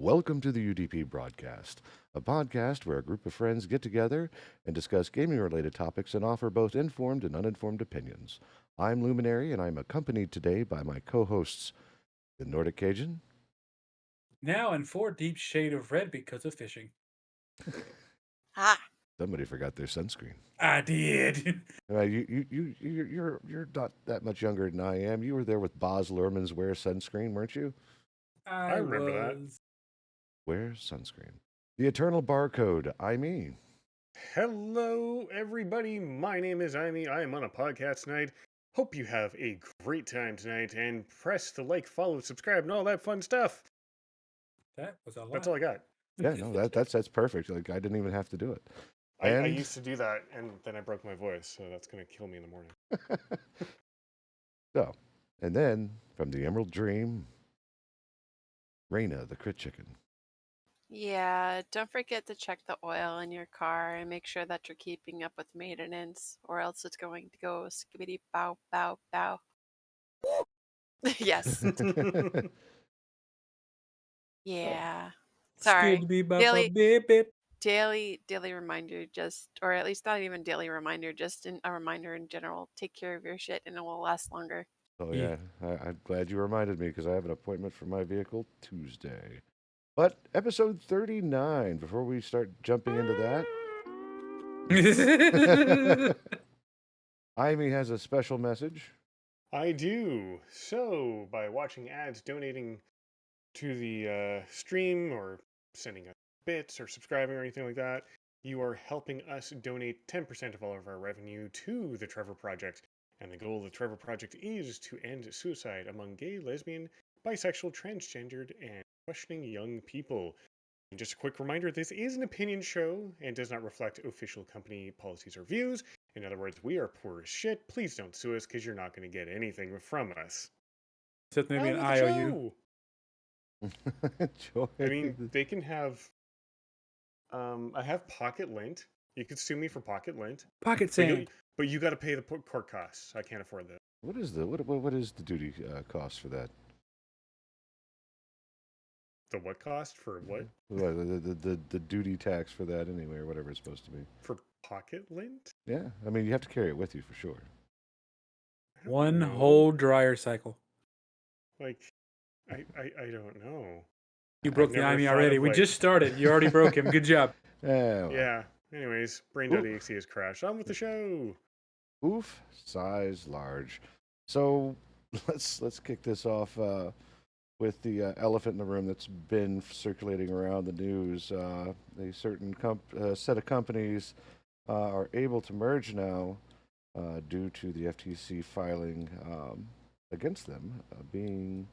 Welcome to the UDP broadcast, a podcast where a group of friends get together and discuss gaming related topics and offer both informed and uninformed opinions. I'm Luminari, and I'm accompanied today by my co hosts, the Nordic Cajun. Now in 4 deep shade of red because of fishing. Ah, Somebody forgot their sunscreen. I did. You're not that much younger than I am. You were there with Boz Luhrmann's Wear Sunscreen, weren't you? I remember that. was. Wear Sunscreen. The Eternal Barcode, I mean. Hello, everybody. My name is Amy. I am on a podcast tonight. Hope you have a great time tonight and press the like, follow, subscribe, and all that fun stuff. That was a lot. That's all I got. Yeah, no, that's perfect. Like, I didn't even have to do it. I And- used to do that, and then I broke my voice, so that's going to kill me in the morning. So, and then from the Emerald Dream, Raina, the Crit Chicken. yeah. Don't forget to check the oil in your car and make sure that you're keeping up with maintenance, or else it's going to go skibbity bow bow bow. Yes. Yeah. Sorry. Daily reminder, or at least not even daily reminder, just a reminder in general. Take care of your shit, and it will last longer. Oh Yeah. yeah, I'm glad you reminded me because I have an appointment for my vehicle Tuesday. But episode 39, before we start jumping into that, Amy has a special message. I do. So, by watching ads, donating to the stream, or sending us bits, or subscribing, or anything like that, you are helping us donate 10% of all of our revenue to the Trevor Project. And the goal of the Trevor Project is to end suicide among gay, lesbian, bisexual, transgendered, and questioning young people. And just a quick reminder, this is an opinion show and does not reflect official company policies or views. In other words, we are poor as shit. Please don't sue us because you're not going to get anything from us. Except maybe an Out with the IOU. show. Joy. I mean, they can have. I have Pocket Lint. You could sue me for Pocket Lint, Pocket but you, sand. but you got to pay the court costs. I can't afford that. What is the duty cost for that? The what cost for what? Well, the duty tax for that anyway, or whatever it's supposed to be. For Pocket Lint? Yeah, I mean you have to carry it with you for sure. I don't One know. whole dryer cycle. Like, I don't know. You broke the never IME thought already. of, We like- just started. You already broke him. Good job. Yeah. Yeah. Anyways, brain.exe has crashed. On with the show. Oof, size large. So let's kick this off with the elephant in the room that's been circulating around the news. A certain set of companies are able to merge now due to the FTC filing against them being.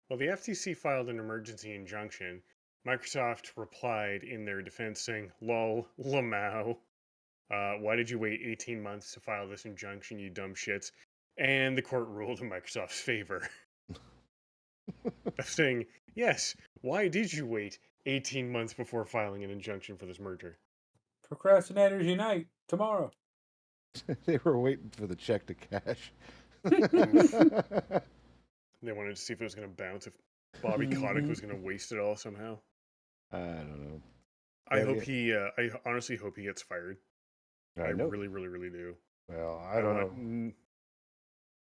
Well, the FTC filed an emergency injunction. Microsoft replied in their defense saying, lol, lamau. Why did you wait 18 months to file this injunction, you dumb shits? And the court ruled in Microsoft's favor. Of saying, yes, why did you wait 18 months before filing an injunction for this merger? Procrastinators unite tomorrow. They were waiting for the check to cash. They wanted to see if it was going to bounce, if Bobby Kotick was going to waste it all somehow. I don't know. I honestly hope he gets fired. I know. really, really, really do. Well, I don't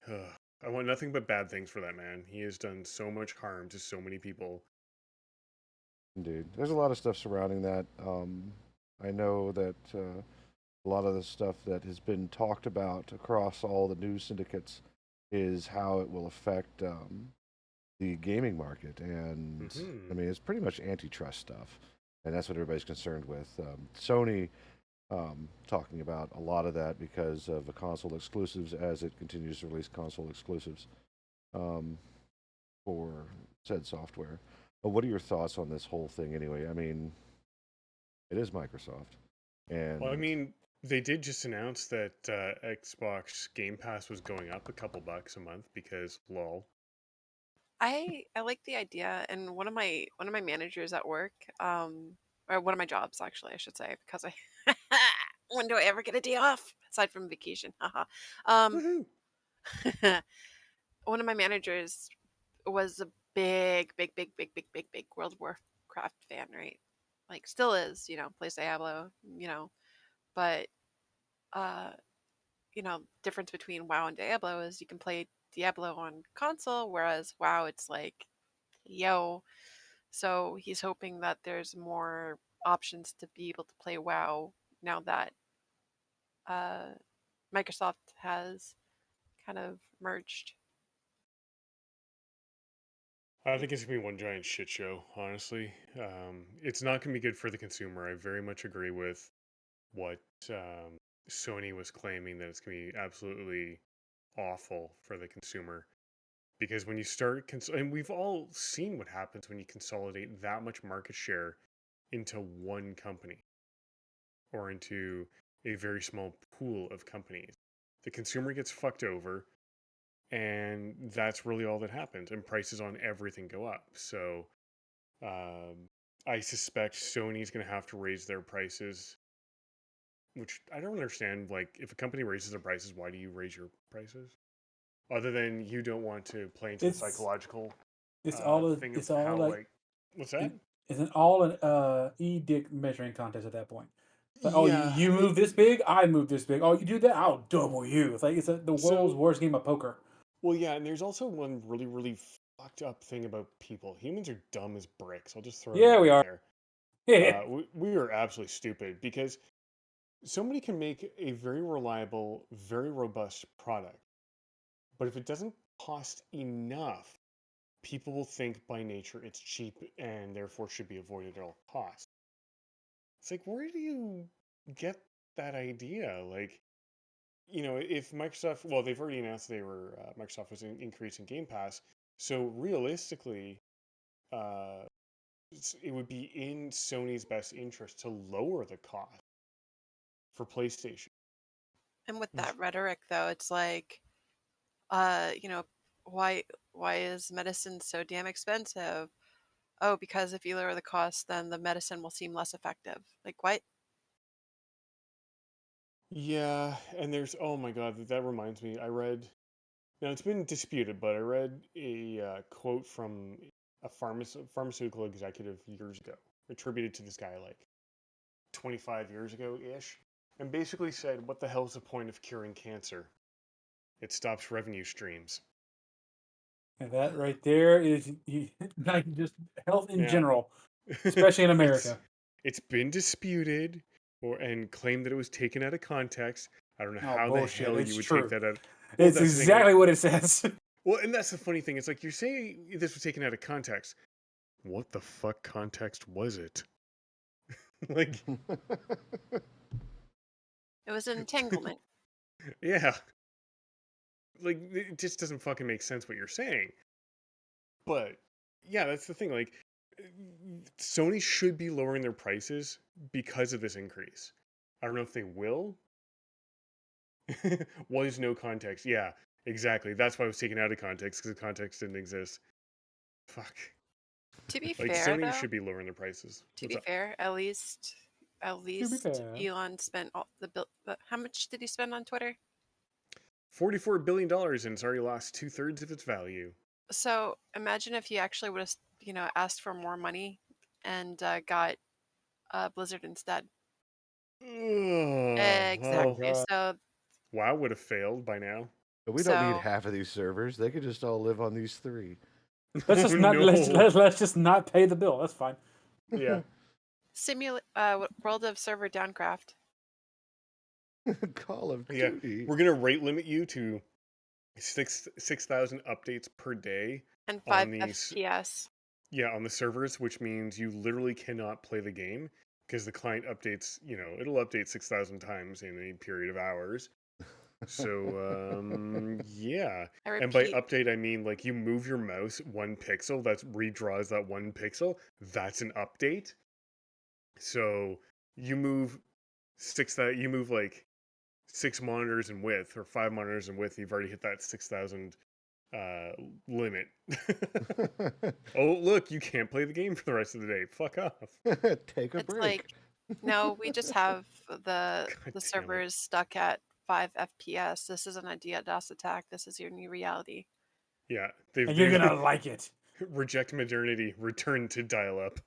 know. I want nothing but bad things for that man. He has done so much harm to so many people. Indeed. There's a lot of stuff surrounding that. I know that a lot of the stuff that has been talked about across all the news syndicates is how it will affect the gaming market. And, I mean, it's pretty much antitrust stuff. And that's what everybody's concerned with. Sony talking about a lot of that because of the console exclusives as it continues to release console exclusives for said software. But what are your thoughts on this whole thing anyway? I mean, it is Microsoft. And Well, I mean, they did just announce that Xbox Game Pass was going up a couple bucks a month because lol. I like the idea, and one of my managers at work, or one of my jobs actually, I should say, because I when do I ever get a day off aside from vacation? Haha. Woohoo! One of my managers was big World of Warcraft fan, right? Like still is, plays Diablo, but uh, difference between WoW and Diablo is you can play Diablo on console, whereas WoW it's like, yo. So he's hoping that there's more options to be able to play WoW now that uh, Microsoft has kind of merged. I think it's gonna be one giant shit show. Honestly, it's not gonna be good for the consumer. I very much agree with what Sony was claiming, that it's gonna be absolutely awful for the consumer. Because when you start, and we've all seen what happens when you consolidate that much market share into one company or into a very small pool of companies. The consumer gets fucked over, and that's really all that happens. And prices on everything go up. So I suspect Sony's going to have to raise their prices, which I don't understand. Like, if a company raises their prices, why do you raise your prices? Other than you don't want to play into the It's psychological it's all thing of it's all how, like like, what's that? it's all an e-dick measuring contest at that point. It's like, oh, Yeah. you move this big, I move this big. Oh, you do that, I'll double you. It's like the world's So, worst game of poker. well, yeah, and there's also one really, really fucked up thing about people. Humans are dumb as bricks. I'll just throw Yeah, that we out are. there. Yeah. We are absolutely stupid because somebody can make a very reliable, very robust product, but if it doesn't cost enough, people will think by nature it's cheap and therefore should be avoided at all costs. It's like, where do you get that idea? Like, if Microsoft, well, they've already announced Microsoft was increasing Game Pass, so realistically, uh, it would be in Sony's best interest to lower the cost for PlayStation. And with that rhetoric, though, it's like, uh, you know, why is medicine so damn expensive? Oh, because if you lower the cost, then the medicine will seem less effective. Like what? Yeah, and oh my God, that reminds me. Now it's been disputed, but I read a quote from a pharmaceutical executive years ago, attributed to this guy like 25 years ago ish, and basically said, "What the hell is the point of curing cancer? It stops revenue streams." And that right there is like just health in Yeah, general, especially in it's America. it's been disputed and claimed that it was taken out of context. I don't know Oh, how the bullshit. hell you It's would take true. that out. Well, It's that's the thing. exactly what it says. Well, and that's the funny thing. It's like you're saying this was taken out of context. What the fuck context was it? Like, It was an entanglement. yeah. Like, it just doesn't fucking make sense what you're saying. But, yeah, that's the thing. Like, Sony should be lowering their prices because of this increase. I don't know if they will. Was no context. Yeah, exactly. That's why it was taken out of context, because the context didn't exist. Fuck. To be Like, fair, Sony though, should be lowering their prices. to What's be up? fair, at To be least fair. Elon spent all the bill. But how much did he spend on Twitter? $44 billion, and it's already lost 2/3 of its value. So imagine if he actually would have, asked for more money and got Blizzard instead. Ugh, Oh well, Exactly. god. So WoW would have failed by now. But we don't need so half of these servers. They could just all live on these 3. Let's Oh just not no. let's just not pay the bill. That's fine. Yeah. World of Server Downcraft Call of Yeah. Duty. We're gonna rate limit you to 6,000 updates per day and on 5 these. FPS. Yeah, on the servers, which means you literally cannot play the game because the client updates. It'll update 6,000 times in a period of hours. So yeah, I and by repeat, update I mean like you move your mouse 1 pixel, that redraws that 1 pixel. That's an update. So you move you move like 6 monitors in width or 5 monitors in width. You've already hit that 6,000 limit. Oh look, you can't play the game for the rest of the day. Fuck off. Take a it's break. like no, we just have the God damn it. servers stuck at 5 FPS. This isn't a DDoS attack. This is your new reality. Yeah, And you're gonna like it. Reject modernity, return to dial-up.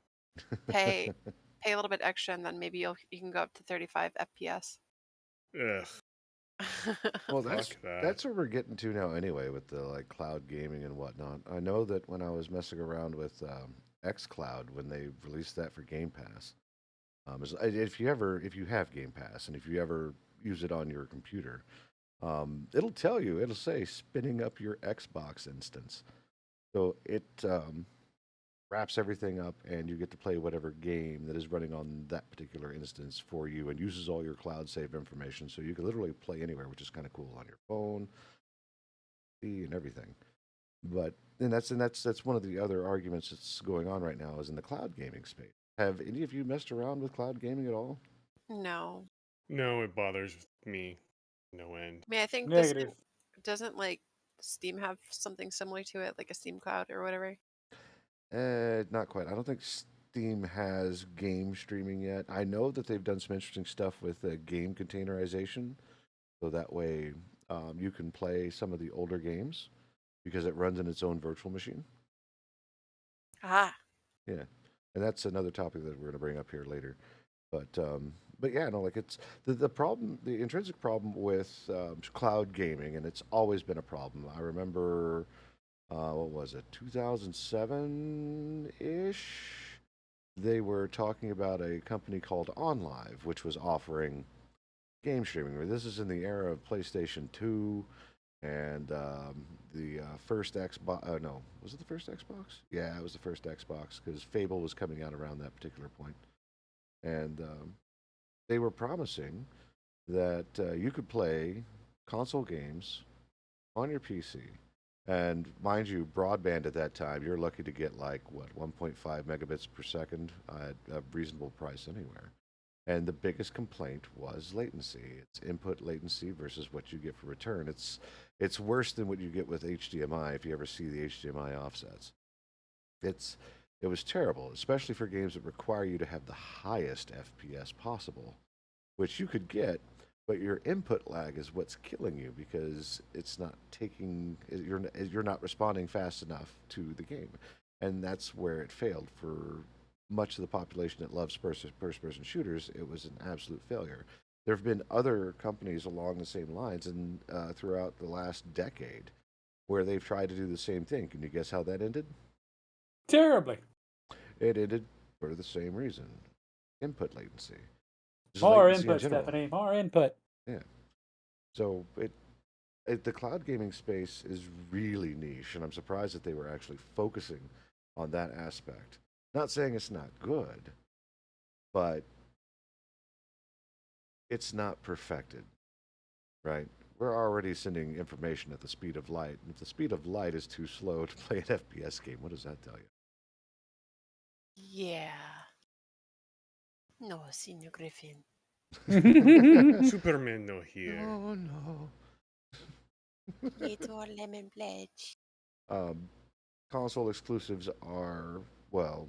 Pay a little bit extra, and then maybe you can go up to 35 FPS. Ugh, Well, fuck that. that's where we're getting to now anyway with the like cloud gaming and whatnot. I know that when I was messing around with xCloud when they released that for Game Pass, if you have Game Pass and if you ever use it on your computer, it'll say spinning up your Xbox instance. So it wraps everything up and you get to play whatever game that is running on that particular instance for you and uses all your cloud save information. So you can literally play anywhere, which is kind of cool on your phone and everything. But that's one of the other arguments that's going on right now is in the cloud gaming space. Have any of you messed around with cloud gaming at all? No. No, it bothers me no end. I mean, I think Negative. doesn't like Steam have something similar to it, like a Steam Cloud or whatever? Not quite. I don't think Steam has game streaming yet. I know that they've done some interesting stuff with game containerization, so that way you can play some of the older games because it runs in its own virtual machine. Ah, Yeah, and that's another topic that we're going to bring up here later. But yeah, no, like it's the problem, the intrinsic problem with cloud gaming, and it's always been a problem. I remember, what was it, 2007 ish? They were talking about a company called OnLive, which was offering game streaming. This is in the era of PlayStation 2 and the first Xbox. No, was it the first Xbox? Yeah, it was the first Xbox because Fable was coming out around that particular point. And they were promising that you could play console games on your PC. And mind you, broadband at that time, you're lucky to get like, what, 1.5 megabits per second at a reasonable price anywhere. And the biggest complaint was latency. It's input latency versus what you get for return. It's worse than what you get with HDMI if you ever see the HDMI offsets. It was terrible, especially for games that require you to have the highest FPS possible, which you could get, but your input lag is what's killing you because it's not taking you're not responding fast enough to the game, and that's where it failed for much of the population that loves first-person shooters. It was an absolute failure. There have been other companies along the same lines, and throughout the last decade, where they've tried to do the same thing. Can you guess how that ended? Terribly. It ended for the same reason: input latency. Just More latency in input, general. Stephanie. More input. Yeah. So the cloud gaming space is really niche, and I'm surprised that they were actually focusing on that aspect. Not saying it's not good, but it's not perfected, right? We're already sending information at the speed of light, and if the speed of light is too slow to play an FPS game, what does that tell you? yeah. No, Senior Griffin. Superman no here. Oh no. Little lemon pledge. Console exclusives are, well,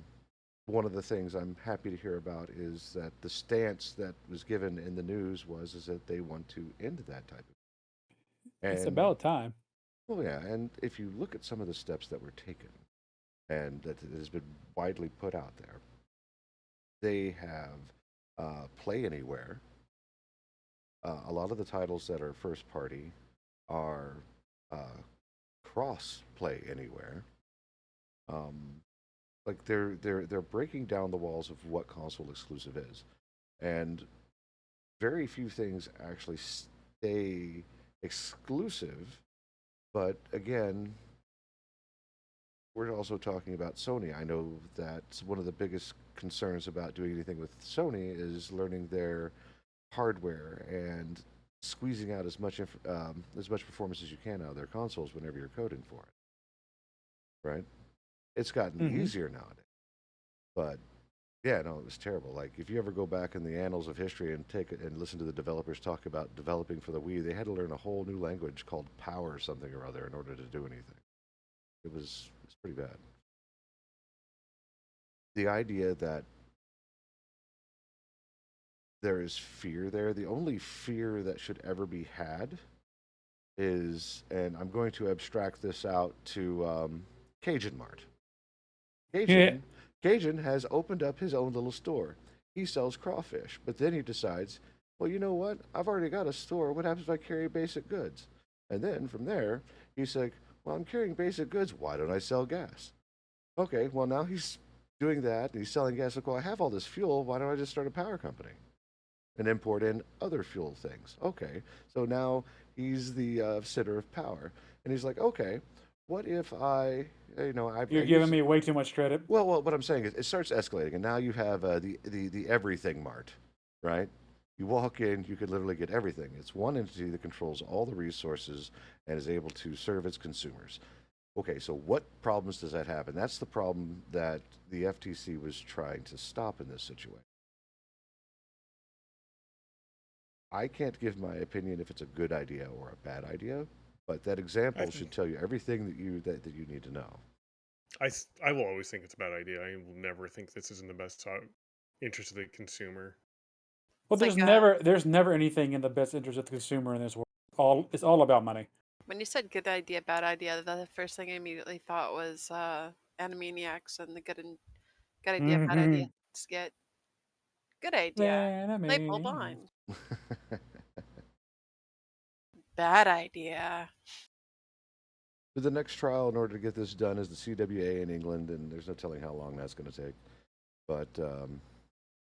one of the things I'm happy to hear about is that the stance that was given in the news is that they want to end that type of. It's And about time. well, yeah, and if you look at some of the steps that were taken and that has been widely put out there, they have Play Anywhere. A lot of the titles that are first party are cross Play Anywhere. Like they're breaking down the walls of what console exclusive is, and very few things actually stay exclusive. But again, we're also talking about Sony. I know that one of the biggest concerns about doing anything with Sony is learning their hardware and squeezing out as much performance as you can out of their consoles whenever you're coding for it. Right? It's gotten easier nowadays, but yeah, no, it was terrible. Like if you ever go back in the annals of history and take it and listen to the developers talk about developing for the Wii, they had to learn a whole new language called Power something or other in order to do anything. It's pretty bad. The idea that there is fear there, the only fear that should ever be had is, and I'm going to abstract this out to Cajun Mart. Cajun, Cajun has opened up his own little store. He sells crawfish, but then he decides, well, you know what? I've already got a store. What happens if I carry basic goods? And then from there, he's like, well, I'm carrying basic goods. Why don't I sell gas? Okay, well, now he's doing that and he's selling gas. Like, well, I have all this fuel. Why don't I just start a power company and import in other fuel things? Okay, so now he's the center of power. And he's like, okay, what if I You're giving me way too much credit. well, what I'm saying is it starts escalating, and now you have the everything mart, right? You walk in, you could literally get everything. It's one entity that controls all the resources and is able to serve its consumers. Okay, so what problems does that have? And that's the problem that the FTC was trying to stop in this situation. I can't give my opinion if it's a good idea or a bad idea, but that example should tell you everything that you need to know. I will always think it's a bad idea. I will never think this is in the best interest of the consumer. Well, It's there's never anything in the best interest of the consumer in this world. It's all about money. when you said good idea, bad idea, the first thing I immediately thought was Animaniacs and the good idea, bad idea skit. Good idea. Light bulb on. Bad idea. The next trial in order to get this done is the CWA in England, and there's no telling how long that's going to take. But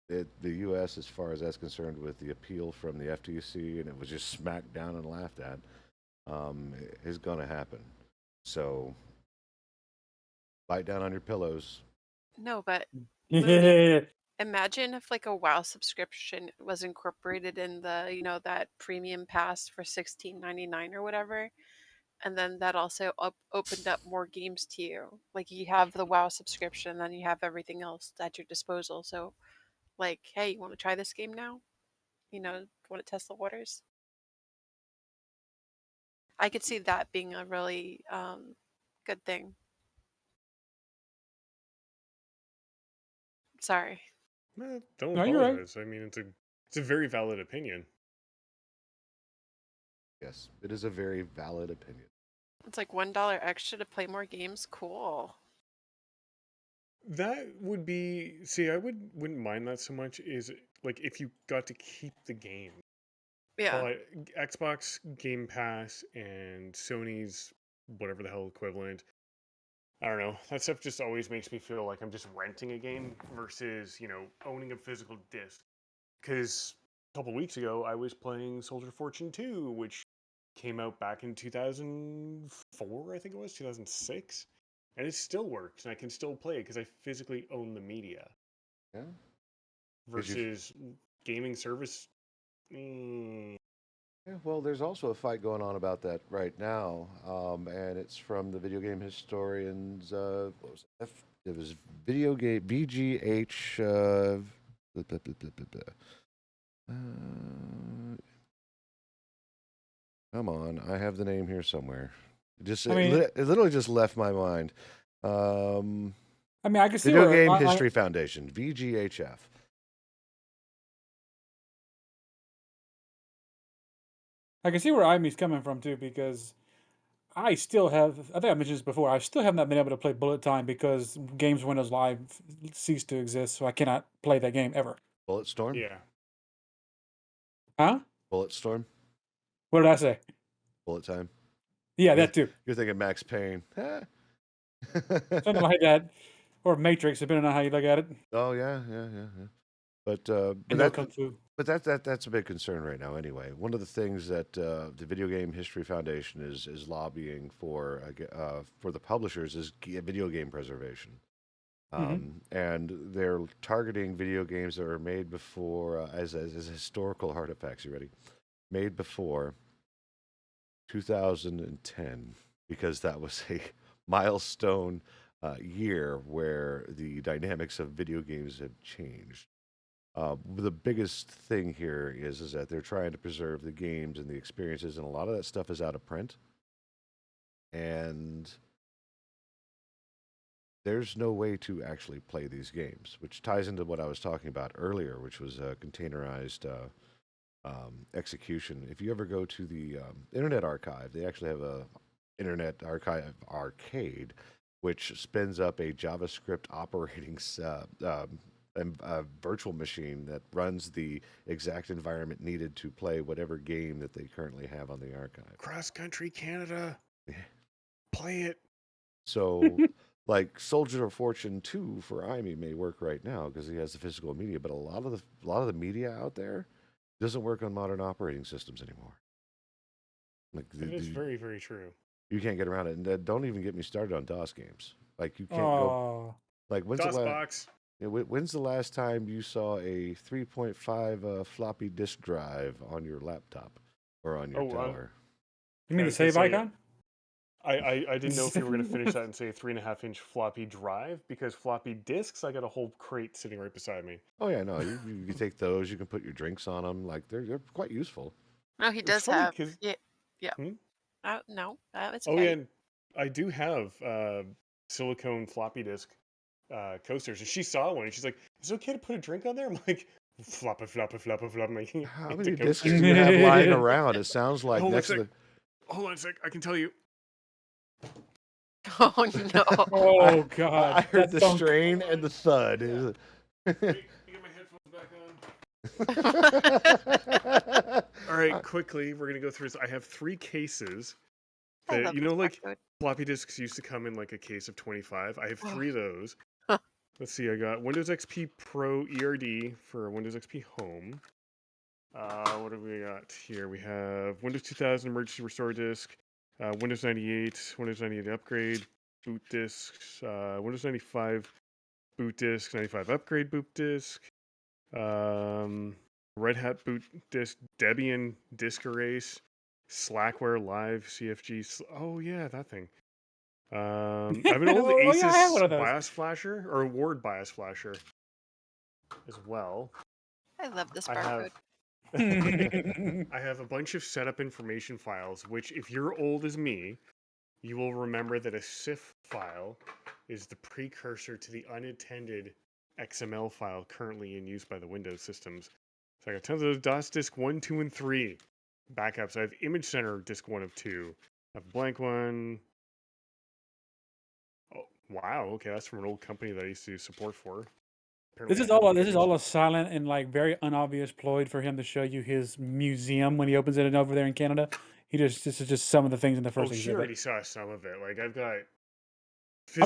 the U.S., as far as that's concerned, with the appeal from the FTC, and it was just smacked down and laughed at, is going to happen. So, bite down on your pillows. No, but Yeah. imagine if like a WoW subscription was incorporated in the that premium pass for $16.99 or whatever, and then that also opened up more games to you. Like you have the WoW subscription, then you have everything else at your disposal. So, like, hey, you want to try this game now? Want to test the waters? I could see that being a really good thing. Sorry. Don't No, you're right. apologize. I mean, it's a very valid opinion. Yes, it is a very valid opinion. It's like $1 extra to play more games. Cool. That would be, see, I wouldn't mind that so much. Is like if you got to keep the game. Yeah. Like Xbox Game Pass and Sony's whatever the hell equivalent. I don't know. That stuff just always makes me feel like I'm just renting a game versus owning a physical disc. Because a couple weeks ago I was playing Soldier Fortune 2, which came out back in 2004, I think it was 2006. And it still works, and I can still play it because I physically own the media. Yeah. Versus gaming service. Yeah, well, there's also a fight going on about that right now, and it's from the video game historians. What was it? It was video game VGH. Come on, I have the name here somewhere. It literally just left my mind. I can see Video Game History Foundation, VGHF. I can see where Imy's coming from too, because I think I mentioned this before, I still have not been able to play Bullet Time because Games Windows Live ceased to exist, so I cannot play that game ever. Bulletstorm? Yeah. Huh? Bulletstorm? What did I say? Bullet Time? Yeah, that too. You're thinking Max Payne. Something like that. Or Matrix, depending on how you look at it. Oh, yeah. But Kung Fu. But that's a big concern right now. Anyway, one of the things that the Video Game History Foundation is lobbying for the publishers is video game preservation, and they're targeting video games that were made before as historical artifacts. You ready? Made before 2010, because that was a milestone year where the dynamics of video games have changed. The biggest thing here is that they're trying to preserve the games and the experiences, and a lot of that stuff is out of print. And there's no way to actually play these games, which ties into what I was talking about earlier, which was containerized execution. If you ever go to the Internet Archive, they actually have a Internet Archive arcade which spins up a JavaScript operating virtual machine that runs the exact environment needed to play whatever game that they currently have on the archive. Cross Country Canada. Play it. So, like Soldier of Fortune 2 for Imi may work right now because he has the physical media, but a lot of the media out there doesn't work on modern operating systems anymore. Like That is very, very true. you can't get around it, and don't even get me started on DOS games. Like you can't go. Oh, Like DOSBox. when's the last time you saw a 3.5 floppy disk drive on your laptop or on your tower? you mean I the was gonna save say, icon? I didn't know if you were going to finish that and say a 3.5-inch floppy drive, because floppy disks, I got a whole crate sitting right beside me. Oh yeah, no, you can take those. You can put your drinks on them. Like they're quite useful. No, he It's does funny have. 'cause- Yeah. Yeah. Hmm? No, it's Oh okay. yeah, and I do have silicone floppy disk coasters, and she saw one, and she's like, "Is it okay to put a drink on there?" I'm like, "Flop it, flop it, flop it, flop it." Making it How into many discs do coasters. you have lying around? It sounds like Hold on a next to sec. the. Hold on a sec. I can tell you. Oh no. Oh God, I heard that the thunk. strain and the thud. Wait, let me get my headphones back on. All right, quickly, we're gonna go through this. I have 3 cases I that, love you this know, like barcode. floppy disks used to come in like a case of 25. I have Oh. 3 of those. Huh. Let's see. I got Windows XP Pro ERD for Windows XP Home. What have we got here? We have Windows 2000 Emergency Restore Disk, Windows 98, Windows 98 Upgrade, boot disks, Windows 95 boot disk, 95 Upgrade boot disk, Red Hat boot disk, Debian disk erase, Slackware Live CFG. Oh yeah, that thing. I have an old Oh, Asus yeah, I have one of those. BIOS flasher, or a Word BIOS flasher as well. I love this I barcode. have I have a bunch of setup information files, which, if you're old as me, you will remember that a CIF file is the precursor to the unattended XML file currently in use by the Windows systems. So I got tons of those DOS disk 1, 2, and 3 backups. I have Image Center disk 1 of 2. I have a blank one. Oh, wow. Okay, that's from an old company that I used to do support for. This Apparently is I have all. the This is image- all a silent and like very unobvious ploy for him to show you his museum when he opens it over there in Canada. This is just some of the things in the Oh, first she exhibit. already saw some of it. Like, I've got I'm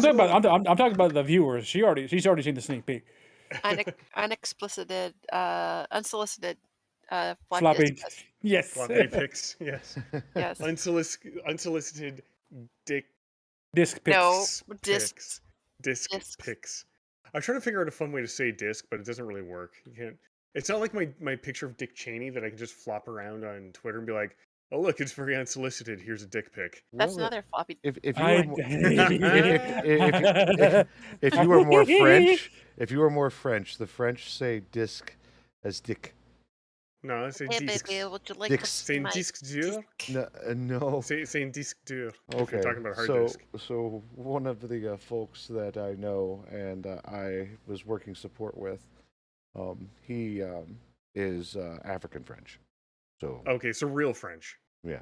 talking physical. about. I'm talking about the viewers. She's already seen the sneak peek. Unexplicit, unsolicited floppy Floppy. disk. Yes. Floppy pics, yes. Yes. Unsolicited dick Disc pics. No. pics. Discs. Disc Discs. pics. I'm trying to figure out a fun way to say disc, but it doesn't really work. You can't. It's not like my picture of Dick Cheney that I can just flop around on Twitter and be like, "Oh look, it's very unsolicited. Here's a dick pic." That's Well, another floppy. if you I- were if you were more French, the French say disc as dick. No, I say Hey disc. baby, would you like Dicks. to see Saying my disc dur. No. Saying disc dur. If Okay. you're talking about hard so disk. so one of the folks that I know and I was working support with, he is African French. So Okay, so real French. yeah,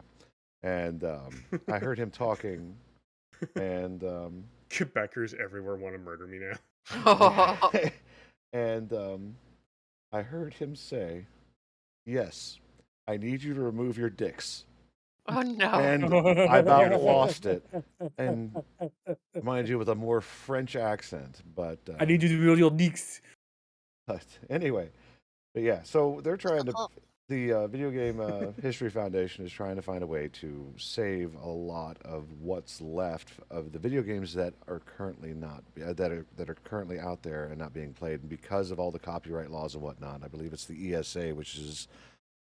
and I heard him talking, and Quebecers everywhere want to murder me now. and I heard him say, "Yes, I need you to remove your dicks." Oh no. And I about lost it. And mind you, with a more French accent, but I need you to reveal your deeks. but anyway, but yeah, so they're trying to. Cool. The Video Game History Foundation is trying to find a way to save a lot of what's left of the video games that are currently not that are currently out there and not being played, and because of all the copyright laws and whatnot. I believe it's the ESA, which is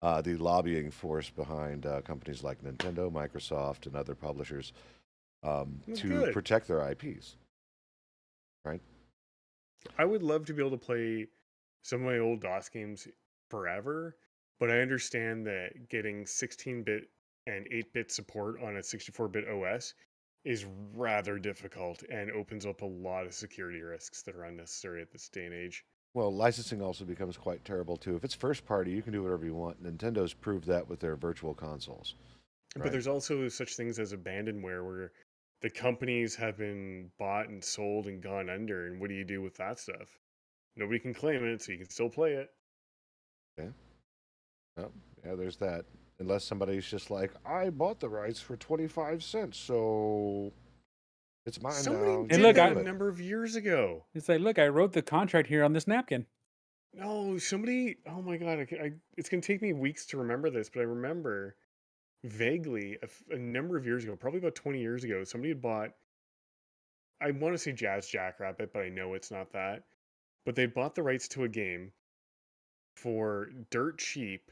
the lobbying force behind companies like Nintendo, Microsoft, and other publishers That's to good. protect their IPs. Right? I would love to be able to play some of my old DOS games forever, but I understand that getting 16-bit and 8-bit support on a 64-bit OS is rather difficult and opens up a lot of security risks that are unnecessary at this day and age. Well, licensing also becomes quite terrible too. If it's first party, you can do whatever you want. Nintendo's proved that with their virtual consoles. But Right. there's also such things as abandonware, where the companies have been bought and sold and gone under, and what do you do with that stuff? Nobody can claim it, so you can still play it. Yeah. Oh, yeah, there's that. Unless somebody's just like, I bought the rights for 25 cents, so it's mine Somebody now. Hey, You did look, can that do a it. number of years ago. it's like, look, I wrote the contract here on this napkin. No, somebody. Oh my god! It's gonna take me weeks to remember this, but I remember vaguely a number of years ago, probably about 20 years ago, somebody had bought. I want to say Jazz Jackrabbit, but I know it's not that. But they bought the rights to a game for dirt cheap.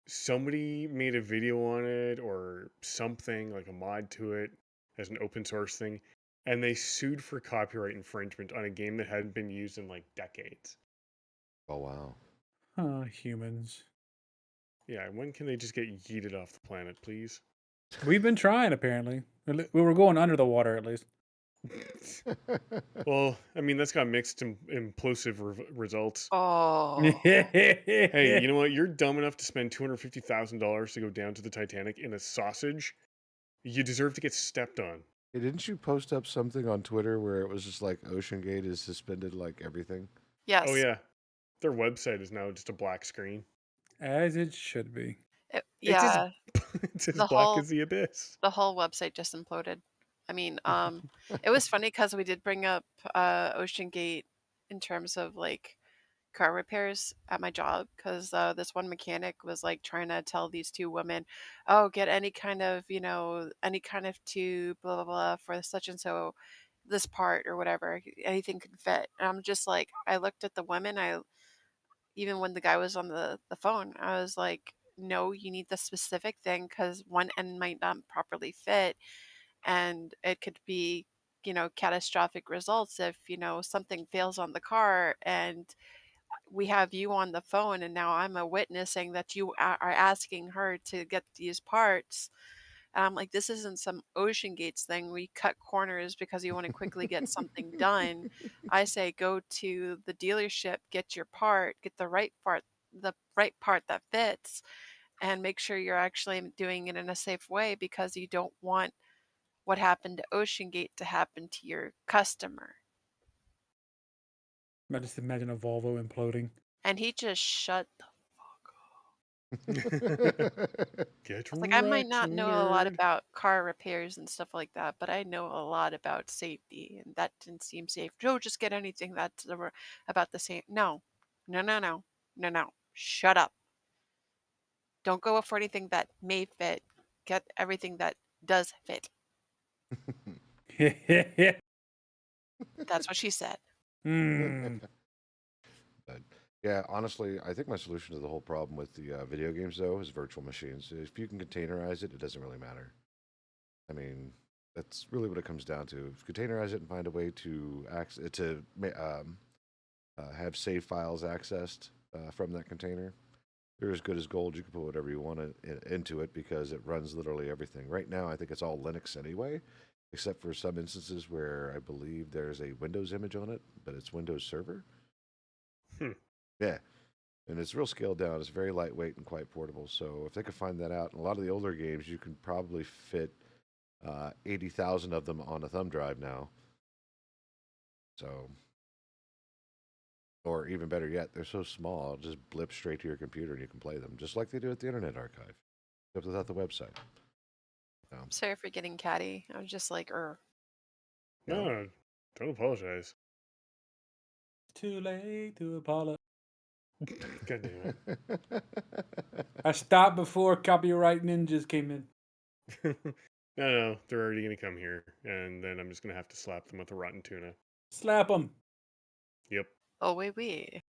Somebody made a video on it or something, like a mod to it as an open source thing, and they sued for copyright infringement on a game that hadn't been used in like decades. Oh, wow. Humans. Yeah, when can they just get yeeted off the planet, please? We've been trying, apparently. We were going under the water, at least. Well, I mean, that's got mixed implosive results. Oh, Hey, you know what? You're dumb enough to spend $250,000 to go down to the Titanic in a sausage. You deserve to get stepped on. Hey, didn't you post up something on Twitter where it was just like Ocean Gate is suspended like everything? yes. Oh, yeah. Their website is now just a black screen. As it should be. It's as, Yeah, it's as the black whole as the abyss. the whole website just imploded. I mean, it was funny because we did bring up Ocean Gate in terms of like car repairs at my job because this one mechanic was like trying to tell these two women, oh, get any kind of, any kind of tube, blah, blah, blah, for such and so, this part or whatever, anything can fit. And I'm just like, I looked at the women, even when the guy was on the phone, I was like, no, you need the specific thing because one end might not properly fit and it could be, catastrophic results if, something fails on the car and we have you on the phone and now I'm a witness saying that you are asking her to get these parts. And I'm like, this isn't some Ocean Gates thing. We cut corners because you want to quickly get something done. I say go to the dealership, get your part, get the right part that fits, and make sure you're actually doing it in a safe way because you don't want what happened to Ocean Gate to happen to your customer. I just imagine a Volvo imploding. And he just shut the Get I was like, I might wrecked, not know a lot nerd. about car repairs and stuff like that, but I know a lot about safety, and that didn't seem safe. No, just get anything that's about the same. No, no, no, no, no, no. Shut up. Don't go for anything that may fit. Get everything that does fit. That's what she said. Hmm. But yeah, honestly, I think my solution to the whole problem with the video games, though, is virtual machines. If you can containerize it, it doesn't really matter. I mean, that's really what it comes down to. If you containerize it and find a way to have save files accessed from that container, they're as good as gold. You can put whatever you want into it because it runs literally everything. Right now, I think it's all Linux anyway, except for some instances where I believe there's a Windows image on it, but it's Windows Server. Hmm. Yeah. And it's real scaled down. It's very lightweight and quite portable. So if they could find that out, in a lot of the older games, you can probably fit 80,000 of them on a thumb drive now. So, or even better yet, they're so small, it'll just blip straight to your computer and you can play them, just like they do at the Internet Archive, except without the website. Sorry for getting catty. I was just like, No, don't apologize. Too late to apologize. God damn it. I stopped before copyright ninjas came in. No, they're already going to come here, and then I'm just going to have to slap them with a rotten tuna. Slap them. Yep. oh, wait. We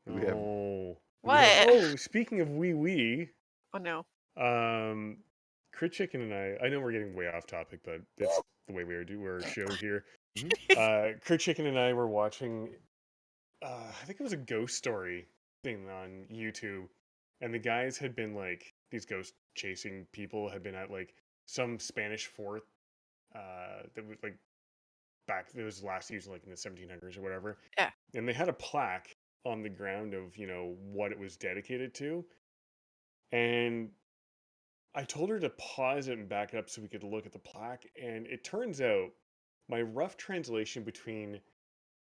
have- Oh. What? Oh, speaking of wee, Oh, no. Crit Chicken and I know we're getting way off topic, but it's the way we do our show here. Crit Chicken and I were watching, I think it was a ghost story thing on YouTube, and the guys had been like, these ghost chasing people had been at like some Spanish fort that was like back, it was last used like in the 1700s or whatever. Yeah. And they had a plaque on the ground of, what it was dedicated to. And I told her to pause it and back it up so we could look at the plaque, and it turns out my rough translation between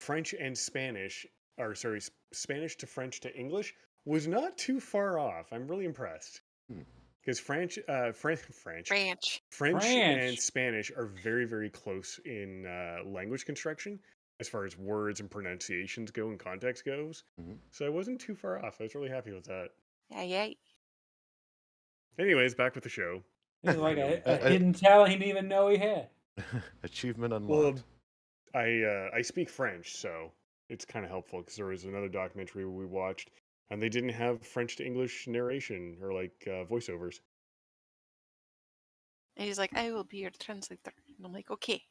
French and Spanish, or sorry, Spanish to French to English, was not too far off. I'm really impressed Hmm. because French Ranch. and French. Spanish are very, very close in language construction as far as words and pronunciations go and context goes. Mhm. So I wasn't too far off. I was really happy with that. Yeah. Anyways, back with the show. It's like a I- hidden talent he didn't even know he had. Achievement Well, unlocked. I speak French, so it's kind of helpful because there was another documentary we watched, and they didn't have French to English narration or like voiceovers. And he's like, I will be your translator. And I'm like, okay.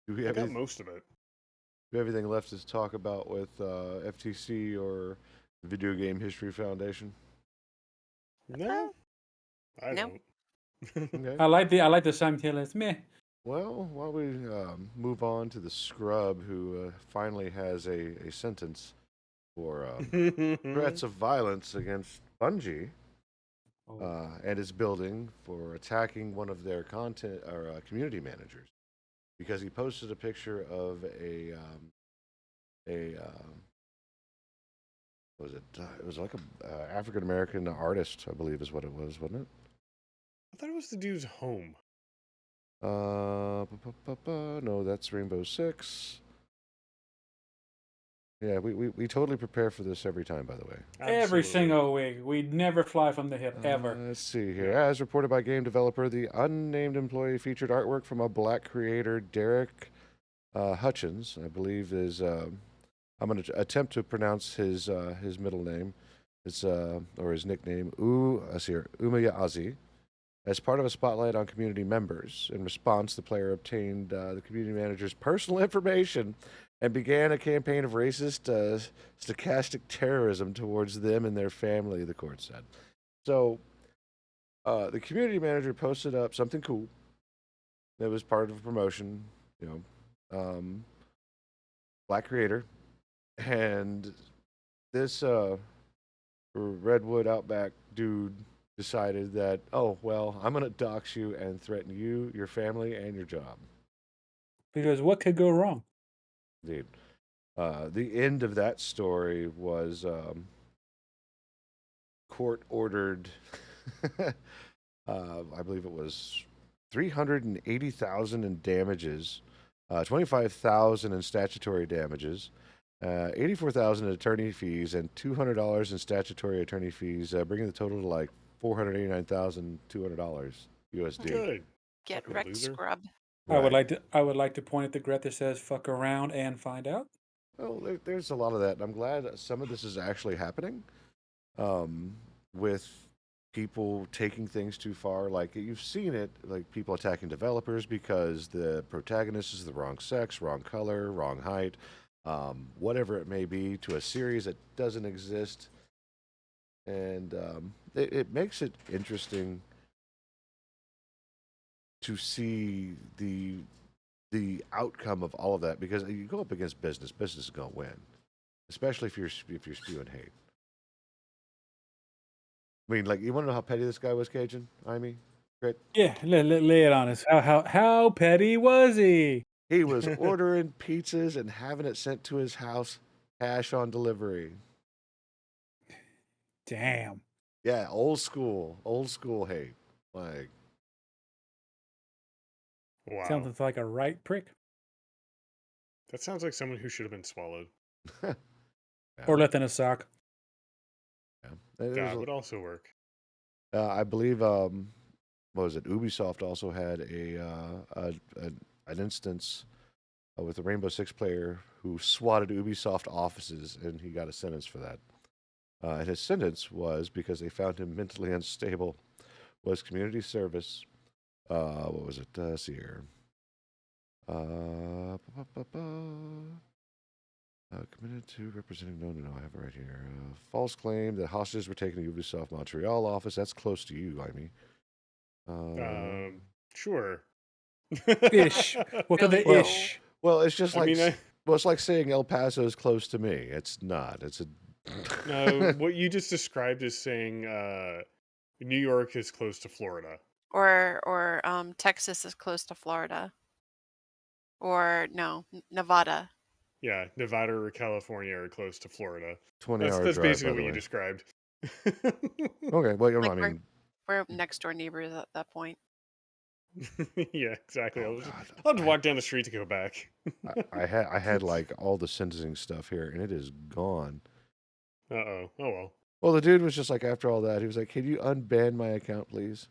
Do we I have got any- most of it. do we have anything left to talk about with FTC or Video Game History Foundation? No, I No. don't. Okay. I like the simultaneous meh. Well, while we move on to the scrub who finally has a sentence for threats of violence against Bungie and is building for attacking one of their content or community managers because he posted a picture of a what was it? It was like a African American artist, I believe, is what it was, wasn't it? I thought it was the dude's home. No, that's Rainbow Six. Yeah, we totally prepare for this every time, by the way. Every Absolutely. single week. We never fly from the hip, ever. Let's see here. As reported by game developer, the unnamed employee featured artwork from a black creator, Derek Hutchins, I believe is. I'm going to attempt to pronounce his middle name. It's or his nickname, Umayazi. As part of a spotlight on community members. In response, the player obtained the community manager's personal information and began a campaign of racist, stochastic terrorism towards them and their family, the court said. So, the community manager posted up something cool that was part of a promotion, black creator, and this Redwood Outback dude decided that, oh, well, I'm going to dox you and threaten you, your family, and your job. Because what could go wrong? Indeed. The end of that story was court-ordered, I believe it was $380,000 in damages, $25,000 in statutory damages, $84,000 in attorney fees, and $200 in statutory attorney fees, bringing the total to like $489,200 USD. Good. Get Fucking wrecked, loser. scrub. I would Right. like to point at the gret that says "fuck around and find out." Well, there's a lot of that. And I'm glad that some of this is actually happening with people taking things too far. Like, you've seen it, like people attacking developers because the protagonist is the wrong sex, wrong color, wrong height, whatever it may be, to a series that doesn't exist. And it makes it interesting to see the outcome of all of that, because you go up against business is going to win, especially if you're spewing hate. I mean, like, you want to know how petty this guy was, Cajun? Great. Yeah, lay it on us. How petty was he? He was ordering pizzas and having it sent to his house, cash on delivery. Damn. Yeah, old school hate. Like, Wow. Sounds like a right prick. That sounds like someone who should have been swallowed. yeah, Or left in a sock. yeah. There's That a- would also work. I believe, what was it? Ubisoft also had an instance with a Rainbow Six player who swatted Ubisoft offices, and he got a sentence for that. And his sentence was, because they found him mentally unstable, was community service. What was it? Let's see here. Committed to representing. No, I have it right here. False claim that hostages were taken to Ubisoft Montreal office. That's close to you, Sure. Ish. What could they Really? ish? Well, it's just I like mean, well, it's like saying El Paso is close to me. It's not. It's a no, what you just described is saying New York is close to Florida. Or Texas is close to Florida. Or no, Nevada. Yeah, Nevada or California are close to Florida. 20-hour That's drive, basically by the what you way. described. Okay, well, Like I mean, we're next door neighbors at that point. Yeah, exactly. oh I'll god, just walk down the street to go back. I had like all the sentencing stuff here, and it is gone. Uh-oh. Oh well. Well, the dude was just like, after all that, he was like, "Can you unban my account, please?"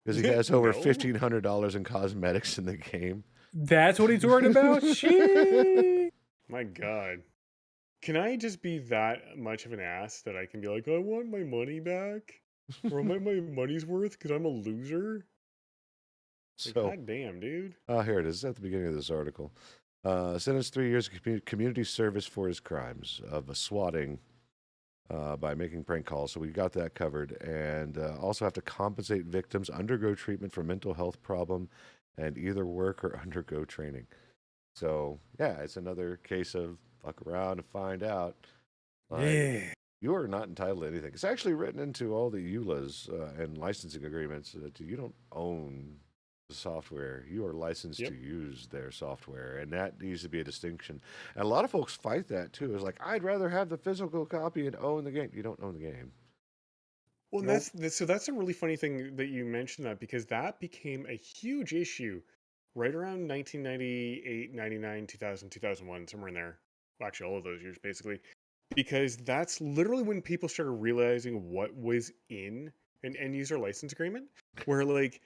Because he has over No? $1,500 in cosmetics in the game. That's what he's worried about? Shit. My God. Can I just be that much of an ass that I can be like, I want my money back? Or I want my money's worth because I'm a loser? Like, So, God damn, dude. here it is at the beginning of this article. Sentenced 3 years of community service for his crimes of swatting by making prank calls. So we got that covered. And also have to compensate victims, undergo treatment for mental health problem, and either work or undergo training. So, yeah, it's another case of fuck around and find out. Like, Yeah. you are not entitled to anything. It's actually written into all the EULAs and licensing agreements that you don't own the software. You are licensed Yep. to use their software, and that needs to be a distinction. And a lot of folks fight that too. It's like, I'd rather have the physical copy and own the game. You don't own the game. Well, Nope. that's a really funny thing that you mentioned that, because that became a huge issue right around 1998, 99, 2000, 2001, somewhere in there. Well, actually, all of those years, basically. Because that's literally when people started realizing what was in an end user license agreement, where like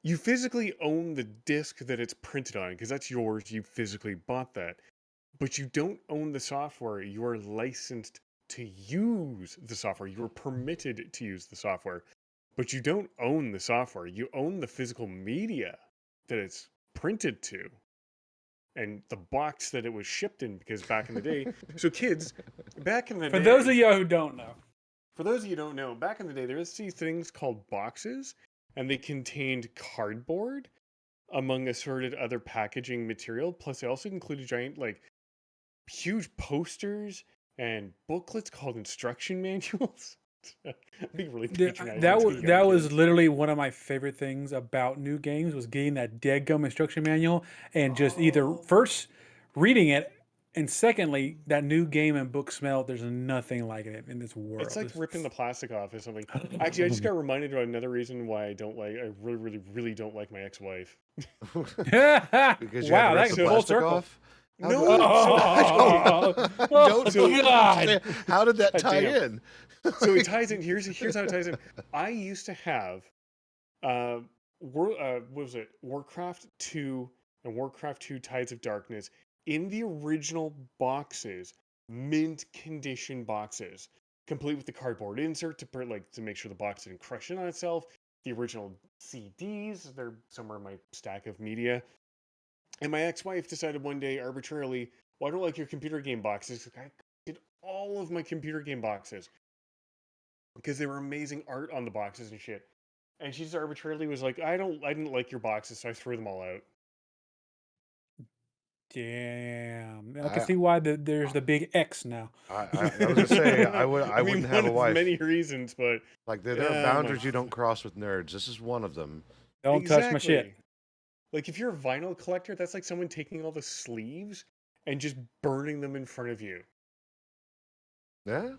you physically own the disc that it's printed on because that's yours. You physically bought that, but you don't own the software. You are licensed to use the software. You are permitted to use the software, but you don't own the software. You own the physical media that it's printed to and the box that it was shipped in, because back in the day, so kids, back in the For day, those of you who don't know, for those of you who don't know, back in the day, there was these things called boxes, and they contained cardboard among assorted other packaging material. Plus, they also included giant, like, huge posters and booklets called instruction manuals. Being really patronizing to that young was kids. literally one of my favorite things about new games was getting that deadgum instruction manual and just either first reading it, and secondly that new game and book smell. There's nothing like it in this world. It's like ripping the plastic off or something. Actually, I just got reminded about another reason why I really, really, really don't like my ex-wife. Because you had to Wow, rip that the full plastic circle. off? How No, did- Oh, Don't so- understand. How did that God tie damn. in? So it ties in. Here's how it ties in. I used to have, what was it? Warcraft 2 and Warcraft 2 Tides of Darkness in the original boxes, mint condition boxes, complete with the cardboard insert to make sure the box didn't crush in on itself. The original CDs, they're somewhere in my stack of media. And my ex-wife decided one day arbitrarily, well, I don't like your computer game boxes. I did all of my computer game boxes because they were amazing art on the boxes and shit. And she just arbitrarily was like, I didn't like your boxes, so I threw them all out. damn! I can I- see why there's the big X now. I was gonna say I mean, wouldn't have a one of wife. many reasons, but Like there Yeah, are my boundaries you don't cross with nerds. This is one of them. Don't touch my shit. exactly. Like if you're a vinyl collector, that's like someone taking all the sleeves and just burning them in front of you. Yeah.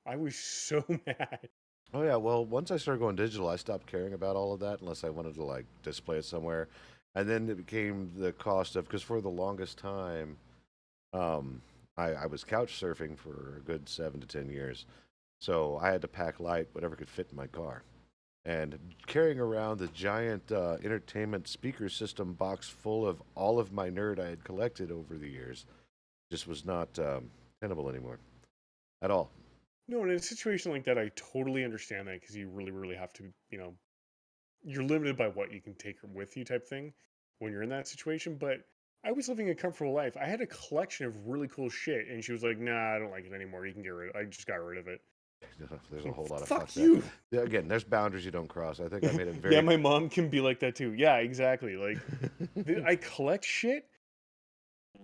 I was so mad. Oh yeah. Well, once I started going digital, I stopped caring about all of that unless I wanted to like display it somewhere. And then it became the cost of, because for the longest time, I was couch surfing for a good 7 to 10 years, so I had to pack light, whatever could fit in my car. And carrying around the giant entertainment speaker system box full of all of my nerd I had collected over the years just was not tenable anymore at all. No, in a situation like that, I totally understand that, because you really, really have to, you're limited by what you can take with you type thing when you're in that situation. But I was living a comfortable life. I had a collection of really cool shit, and she was like, nah, I don't like it anymore. You can get rid of it. I just got rid of it. There's a whole lot of Fuck there. you. Yeah, again, there's boundaries you don't cross. I think I made it very Yeah, my mom can be like that too. Yeah, exactly. Like, I collect shit.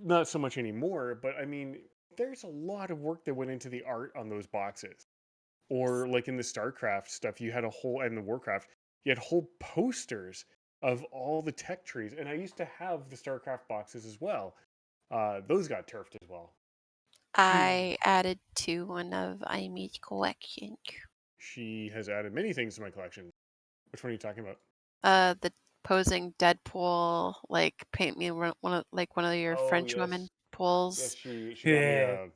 Not so much anymore, but I mean, there's a lot of work that went into the art on those boxes. Or like in the StarCraft stuff, you had a whole, and the Warcraft, you had whole posters of all the tech trees. And I used to have the StarCraft boxes as well. Those got turfed as well. I added to one of Amy's collection. She has added many things to my collection. Which one are you talking about? The posing Deadpool, like paint me one of your Oh, French women yes. pulls. Yes, she got Yeah.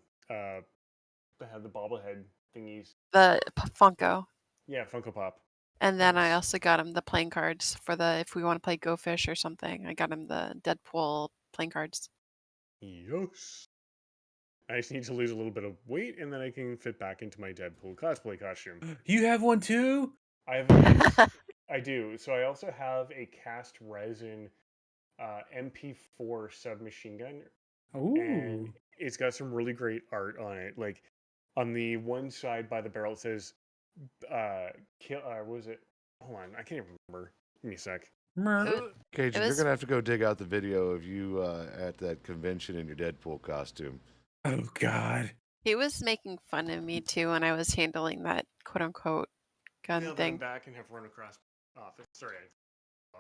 me had the bobblehead thingies. The Funko. Yeah, Funko Pop. And then I Nice. also got him the playing cards for the if we want to play Go Fish or something. I got him the Deadpool playing cards. Yes. I just need to lose a little bit of weight, and then I can fit back into my Deadpool cosplay costume. You have one too? I have I do. So I also have a cast resin MP4 submachine gun, and Ooh. it's got some really great art on it. Like on the one side by the barrel, it says, "Kill." What was it? Hold on, I can't even remember. Give me a sec. Mer- Cajun, It you're was- gonna have to go dig out the video of you at that convention in your Deadpool costume. Oh God. He was making fun of me too when I was handling that quote unquote gun Now that I'm thing. back and have run across office. Sorry, I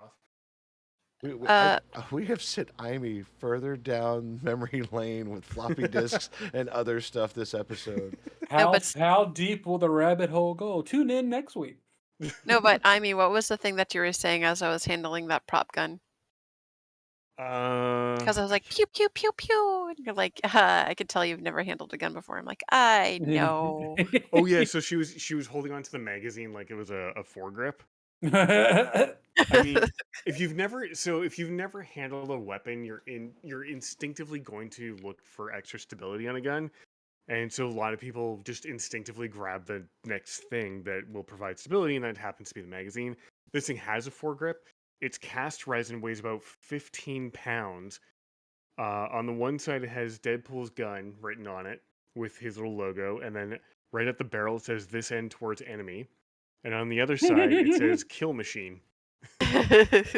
off. We have sent Amy further down memory lane with floppy disks and other stuff this episode. No, but- How deep will the rabbit hole go? Tune in next week. No, but I mean, what was the thing that you were saying as I was handling that prop gun? Because I was like, pew, pew, pew, pew. And you're like, I could tell you've never handled a gun before. I'm like, I know. Oh yeah, so she was holding onto the magazine like it was a foregrip. I mean, if you've never handled a weapon, you're instinctively going to look for extra stability on a gun. And so a lot of people just instinctively grab the next thing that will provide stability, and that happens to be the magazine. This thing has a foregrip. Its cast resin weighs about 15 pounds. On the one side, it has Deadpool's gun written on it with his little logo, and then right at the barrel, it says "This end towards enemy." And on the other side, it says "Kill Machine." I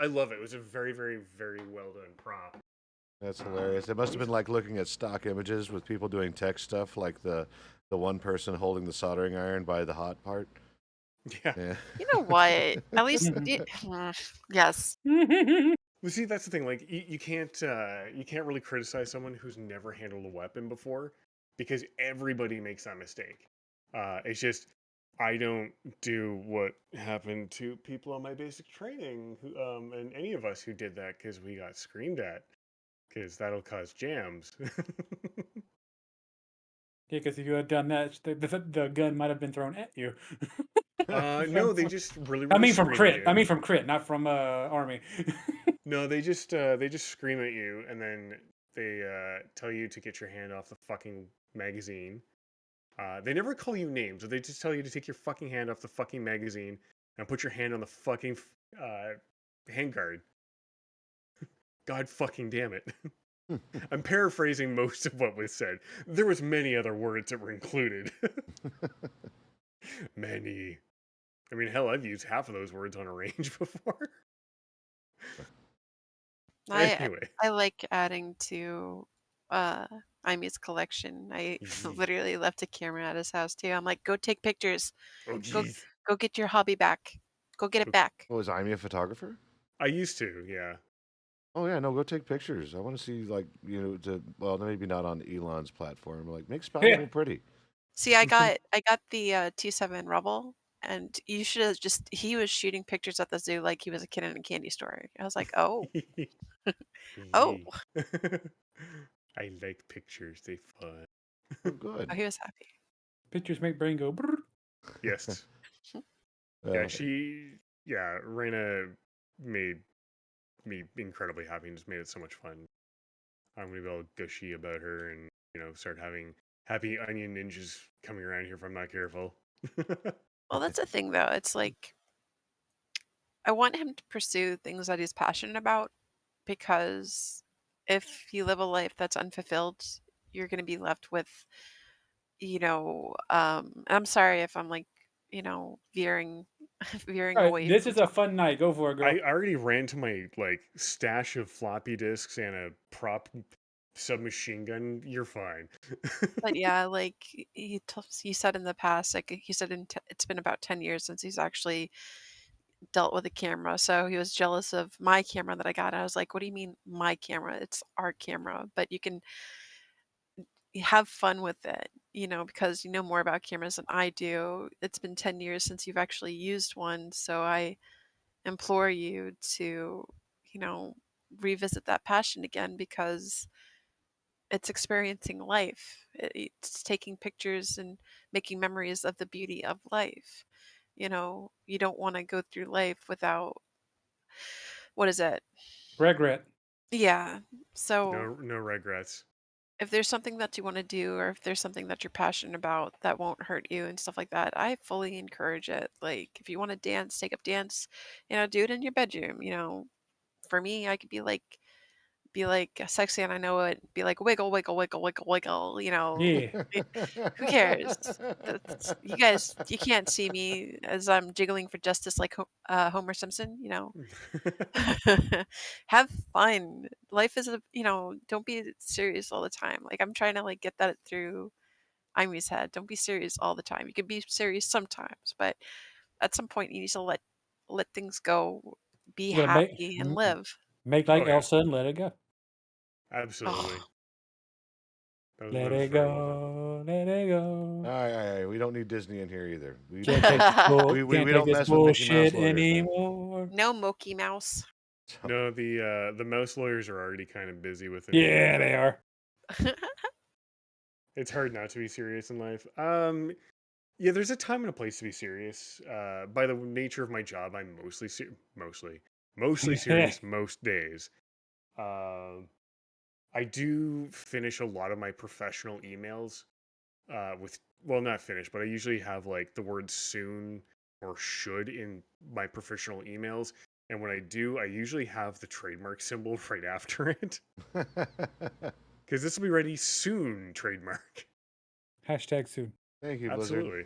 love it. It was a very, very, very well done prop. That's hilarious. It must have been like looking at stock images with people doing tech stuff, like the one person holding the soldering iron by the hot part. Yeah. You know what? At least, yes. Well, see, that's the thing. Like, you can't really criticize someone who's never handled a weapon before, because everybody makes that mistake. It's just I don't do what happened to people on my basic training, and any of us who did that because we got screamed at, because that'll cause jams. Yeah, because if you had done that, the gun might have been thrown at you. No, they just really, really I mean from scream crit. at I you. mean from crit, not from army. No, they just scream at you, and then they tell you to get your hand off the fucking magazine. They never call you names, but they just tell you to take your fucking hand off the fucking magazine and put your hand on the fucking handguard. God fucking damn it. I'm paraphrasing most of what was said. There was many other words that were included. Many. I mean, hell, I've used half of those words on a range before. Anyway. I like adding to Imy's collection. I literally left a camera at his house too. I'm like, go take pictures. Oh, jeez. Go get your hobby back. Go get it back. Oh, is Amy a photographer? I used to, yeah. Oh yeah, no, go take pictures. I want to see well, maybe not on Elon's platform. Like, make Spout a little pretty. See, I got the T7 Rebel, and you should have he was shooting pictures at the zoo like he was a kid in a candy store. I was like, oh, oh. I like pictures. They fun. Oh, good. Oh, he was happy. Pictures make brain go. Brrr. Yes. Yeah, Raina made me incredibly happy and just made it so much fun. I'm gonna be all gushy about her and start having happy onion ninjas coming around here if I'm not careful. Well, that's the thing, though. It's like I want him to pursue things that he's passionate about, because if you live a life that's unfulfilled, you're going to be left with, I'm sorry if I'm like, veering All right, away. this from is a fun night. Go for it, girl. I already ran to my stash of floppy disks and a prop submachine gun, you're fine. But yeah, like he said in the past, like he said it's been about 10 years since he's actually dealt with a camera. So he was jealous of my camera that I got. I was like, what do you mean my camera? It's our camera, but you can have fun with it, because you know more about cameras than I do. It's been 10 years since you've actually used one. So I implore you to, you know, revisit that passion again because it's experiencing life. It's taking pictures and making memories of the beauty of life. You don't want to go through life without, what is it? Regret. Yeah. So No regrets. if there's something that you want to do or if there's something that you're passionate about that won't hurt you and stuff like that, I fully encourage it. Like if you want to dance, take up dance, do it in your bedroom. For me, I could be like sexy and I know it, be like wiggle, wiggle, wiggle, wiggle, wiggle, Yeah. who cares? You guys, you can't see me as I'm jiggling for justice like Homer Simpson, Have fun. Life is don't be serious all the time. Like I'm trying to like get that through Imy's head. Don't be serious all the time. You can be serious sometimes, but at some point you need to let things go, be You gotta happy and live. make like Oh, yeah. Elsa and let it go. Absolutely. Oh, That Let was it very well done. go. Let it All go. right. We don't need Disney in here either. We Can't don't, take this we can't take don't this mess with Mickey Mouse bullshit lawyers, man. anymore. no Moki Mouse. So, No, the mouse lawyers are already kind of busy with it. Yeah, they are. It's hard not to be serious in life. Yeah, there's a time and a place to be serious. By the nature of my job, I'm mostly serious most days. I do finish a lot of my professional emails not finish, but I usually have like the word soon or should in my professional emails. And when I do, I usually have the trademark symbol right after it. Because this will be ready soon, trademark. Hashtag soon. Thank you, Blizzard. Absolutely.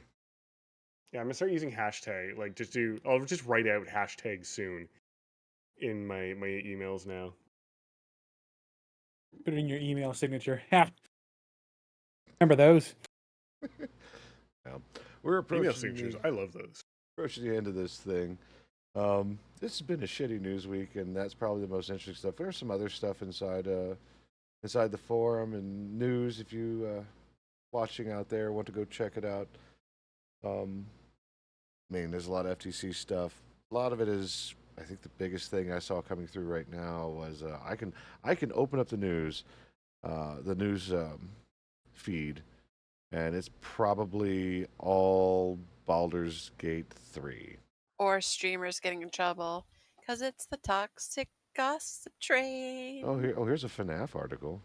Yeah, I'm gonna start using hashtag. Like, I'll just write out hashtag soon in my emails now. Put it in your email signature. Ha. Remember those? Yeah. We're Email approaching signatures, the, I love those. approaching the end of this thing. This has been a shitty news week, and that's probably the most interesting stuff. There's some other stuff inside the forum and news. If you watching out there want to go check it out. There's a lot of FTC stuff. A lot of it is, I think, the biggest thing I saw coming through right now was I can open up the news feed, and it's probably all Baldur's Gate 3. Or streamers getting in trouble because it's the toxic gossip train. Here's a FNAF article.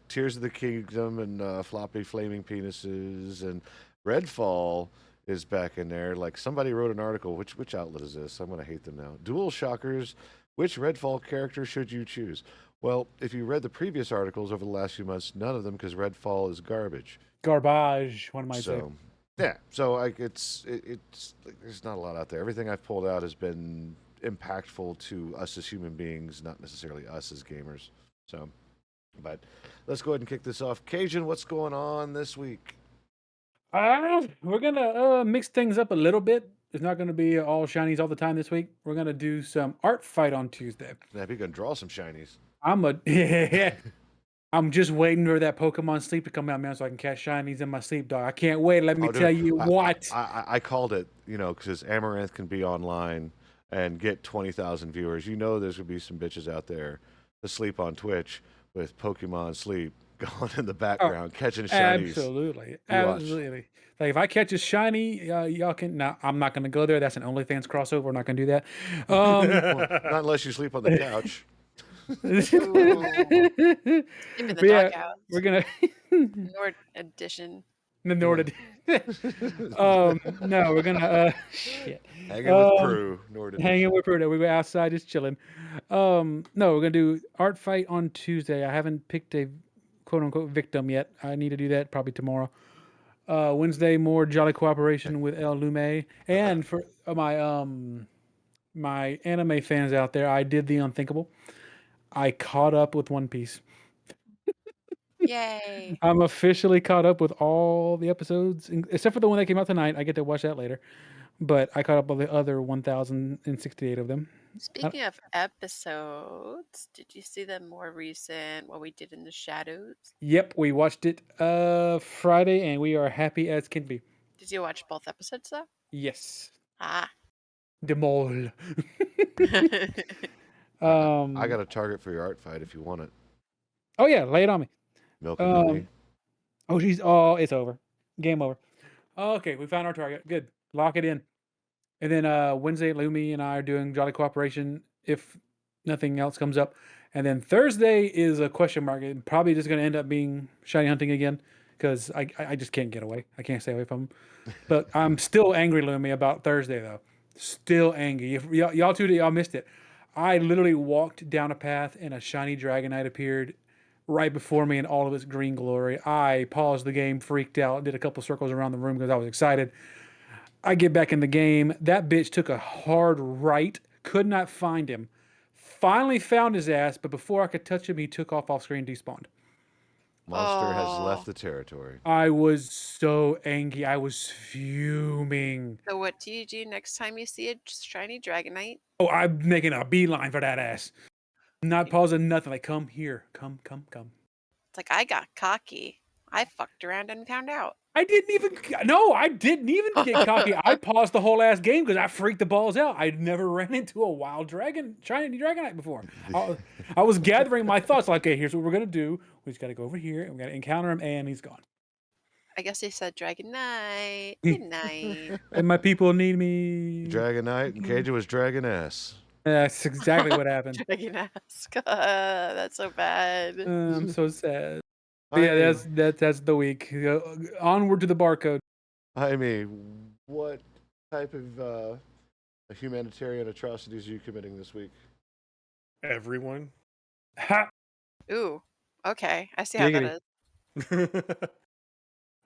Tears of the Kingdom and floppy flaming penises and Redfall is back in there. Like somebody wrote an article. Which outlet is this? I'm gonna hate them now. Dual Shockers. Which Redfall character should you choose? Well, if you read the previous articles over the last few months, none of them, because Redfall is garbage. Garbage, one might say. Yeah, so it's like, there's not a lot out there. Everything I've pulled out has been impactful to us as human beings, not necessarily us as gamers. So, but let's go ahead and kick this off. Cajun, what's going on this week? We're gonna mix things up a little bit. It's not gonna be all shinies all the time this week. We're gonna do some art fight on Tuesday. Now, you're gonna draw some shinies. I'm just waiting for that Pokemon Sleep to come out, man, so I can catch shinies in my sleep, dog. I can't wait. Let me tell you what. I called it, because Amaranth can be online and get 20,000 viewers. There's gonna be some bitches out there asleep on Twitch with Pokemon Sleep going in the background, catching shinies. Absolutely. Like if I catch a shiny, y'all can. Now I'm not gonna go there. That's an OnlyFans crossover. We're not gonna do that. Well, not unless you sleep on the couch. Keeping the dog out. We're gonna Nord edition. the Nord. No, we're gonna shit. Hanging with Prue. Hanging with Prue. We were outside just chilling. No, we're gonna do art fight on Tuesday. I haven't picked a quote unquote victim yet. I need to do that probably tomorrow. Wednesday, more jolly cooperation with El Lume. And for my my anime fans out there, I did the unthinkable. I caught up with One Piece. Yay! I'm officially caught up with all the episodes, except for the one that came out tonight. I get to watch that later. But I caught up with the other 1,068 of them. Speaking of episodes, did you see the more recent What We Did in the Shadows? Yep, we watched it Friday, and we are happy as can be. Did you watch both episodes though? Yes. Ah. The mole. I got a target for your art fight if you want it. Oh yeah, lay it on me. Milk and honey. Oh it's over. Game over. Okay, we found our target. Good. Lock it in. And then Wednesday, Lumi and I are doing Jolly Cooperation if nothing else comes up. And then Thursday is a question mark. It's probably just going to end up being shiny hunting again because I just can't get away. I can't stay away from them. But I'm still angry, Lumi, about Thursday, though. Still angry. If y'all missed it. I literally walked down a path and a shiny Dragonite appeared right before me in all of its green glory. I paused the game, freaked out, did a couple circles around the room because I was excited. I get back in the game. That bitch took a hard right, could not find him. Finally found his ass, but before I could touch him, he took off screen, despawned. Monster has left the territory. I was so angry. I was fuming. So what do you do next time you see a shiny Dragonite? Oh, I'm making a beeline for that ass. Not pausing nothing. Like, come here. Come. It's like I got cocky. I fucked around and found out. I didn't even get cocky. I paused the whole ass game because I freaked the balls out. I'd never ran into a wild shiny Dragonite before. I was gathering my thoughts. Like, okay, here's what we're gonna do. We just gotta go over here and we gotta encounter him, and he's gone. I guess he said Dragonite. Good night. And my people need me. Dragonite and Cajun was Dragon-ass. That's exactly what happened. Dragon-esque. That's so bad. I'm so sad. But yeah, that's the week. Onward to the barcode. I mean, what type of humanitarian atrocities are you committing this week? Everyone. Ha! Ooh. Okay. I see how that is. If it's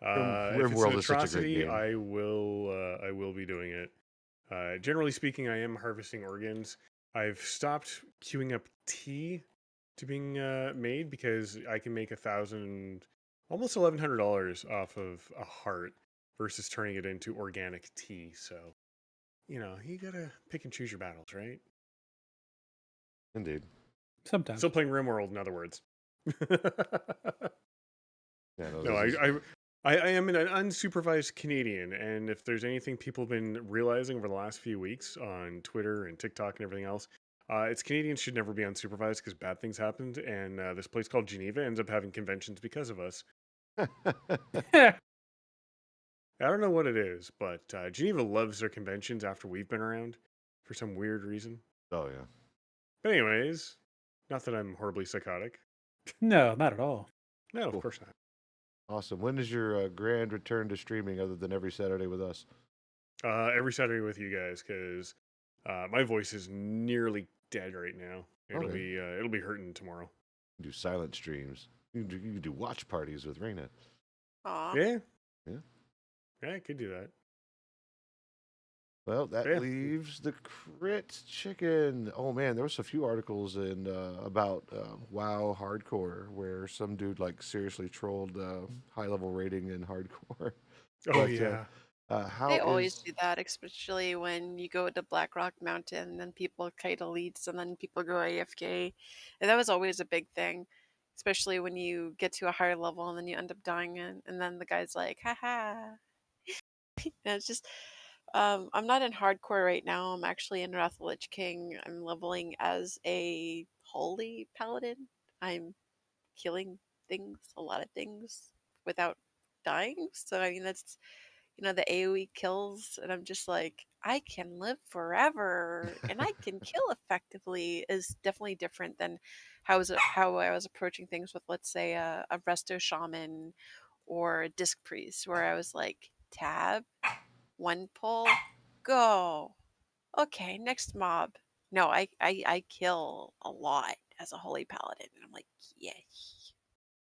RimWorld an is such a great atrocity, game. I will be doing it. Generally speaking, I am harvesting organs. I've stopped queuing up tea to being made because I can make almost $1,100 off of a heart versus turning it into organic tea. So, you gotta pick and choose your battles, right? Indeed. Sometimes. Still playing RimWorld, in other words. Yeah, No, I am an unsupervised Canadian, and if there's anything people have been realizing over the last few weeks on Twitter and TikTok and everything else, it's Canadians should never be unsupervised because bad things happened, and this place called Geneva ends up having conventions because of us. I don't know what it is, but Geneva loves their conventions after we've been around for some weird reason. Oh, yeah. But anyways, not that I'm horribly psychotic. No, not at all. No, Cool. of course not. Awesome. When is your grand return to streaming other than every Saturday with us? Every Saturday with you guys, because my voice is nearly dead right now. It'll be hurting tomorrow. You can do silent streams. You can do watch parties with Raina. Aw. Yeah, I could do that. Well, that Yeah. leaves the crit chicken. Oh man, there was a few articles in about WoW hardcore where some dude like seriously trolled high level rating in hardcore. Oh But, yeah. How They always is- do that, especially when you go to Blackrock Mountain and then people kite elites and then people go AFK. And that was always a big thing, especially when you get to a higher level and then you end up dying and then the guy's like, haha. And it's just, I'm not in hardcore right now. I'm actually in Wrath of the Lich King. I'm leveling as a holy paladin. I'm killing things, a lot of things, without dying. So, I mean, that's the AoE kills, and I'm just like, I can live forever and I can kill effectively is definitely different than how I was approaching things with, let's say, a resto shaman or a disc priest, where I was like, tab, one pull, go. Okay, next mob. No, I kill a lot as a holy paladin, and I'm like, yeah.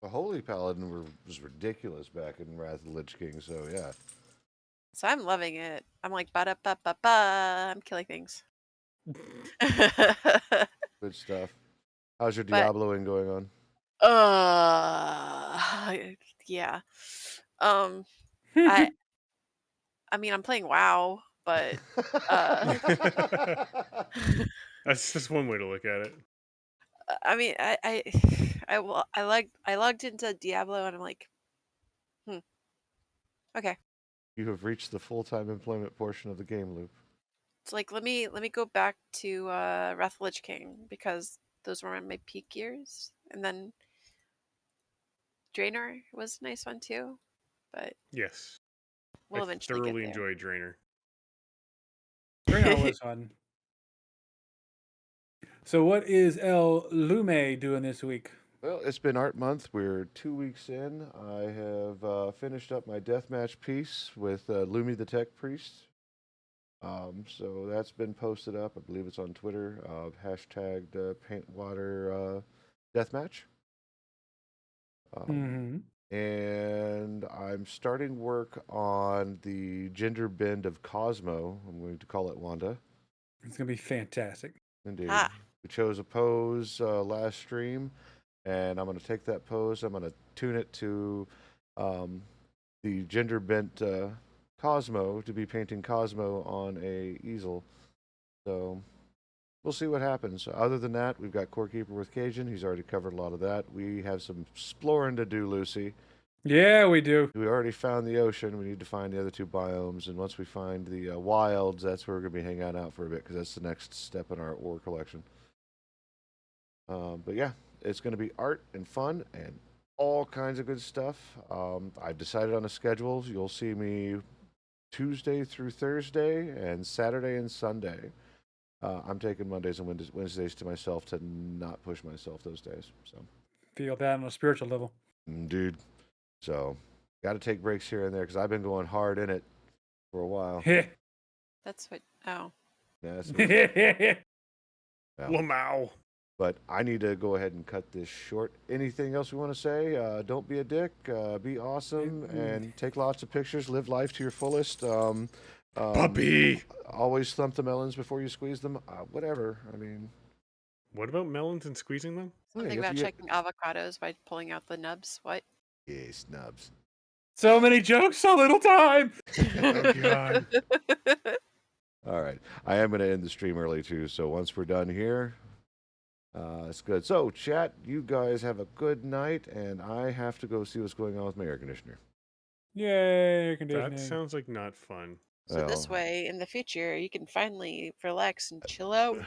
the Holy Paladin was ridiculous back in Wrath of the Lich King, so yeah. So I'm loving it. I'm like, ba da ba ba ba. I'm killing things. Good stuff. How's your But Diabloing going on? yeah. Um, I mean, I'm playing WoW, but uh, That's just one way to look at it. I mean, I logged into Diablo and I'm like, okay. You have reached the full-time employment portion of the game loop. It's like let me go back to Wrath of the Lich King because those were my peak years, and then Draenor was a nice one too, but Yes. we'll I eventually get thoroughly there. enjoy Draenor. Draenor was fun. So what is El Lume doing this week? Well, it's been Art Month. We're 2 weeks in. I have finished up my deathmatch piece with Lumi the Tech Priest. So that's been posted up. I believe it's on Twitter. Hashtagged Paintwater Deathmatch. And I'm starting work on the gender bend of Cosmo. I'm going to call it Wanda. It's gonna be fantastic. Indeed. Ah. We chose a pose last stream, and I'm going to take that pose. I'm going to tune it to the gender bent Cosmo to be painting Cosmo on a easel. So we'll see what happens. Other than that, we've got Core Keeper with Cajun. He's already covered a lot of that. We have some exploring to do, Lucy. Yeah, we do. We already found the ocean. We need to find the other two biomes. And once we find the wilds, that's where we're going to be hanging out for a bit because that's the next step in our ore collection. But yeah, it's going to be art and fun and all kinds of good stuff. I've decided on a schedule. You'll see me Tuesday through Thursday and Saturday and Sunday. I'm taking Mondays and Wednesdays to myself to not push myself those days. So Feel that on a spiritual level. Dude. So got to take breaks here and there because I've been going hard in it for a while. That's what. Oh, Yeah, that's what yeah. Lamau. But I need to go ahead and cut this short. Anything else we want to say? Don't be a dick. Be awesome and take lots of pictures. Live life to your fullest. Puppy. Always thump the melons before you squeeze them. Whatever. I mean, What about melons and squeezing them? something about checking avocados by pulling out the nubs. What? Yeah, snubs. So many jokes, so little time. Oh, God. All right. I am going to end the stream early, too. So once we're done here, it's good. So, chat, you guys have a good night, and I have to go see what's going on with my air conditioner. Yay, air conditioning. That sounds like not fun. So this way, in the future, you can finally relax and chill out.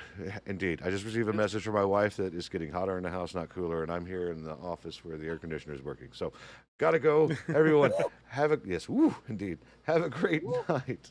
Indeed. I just received a message from my wife that it's getting hotter in the house, not cooler, and I'm here in the office where the air conditioner is working. So, gotta go. Everyone, have a great night.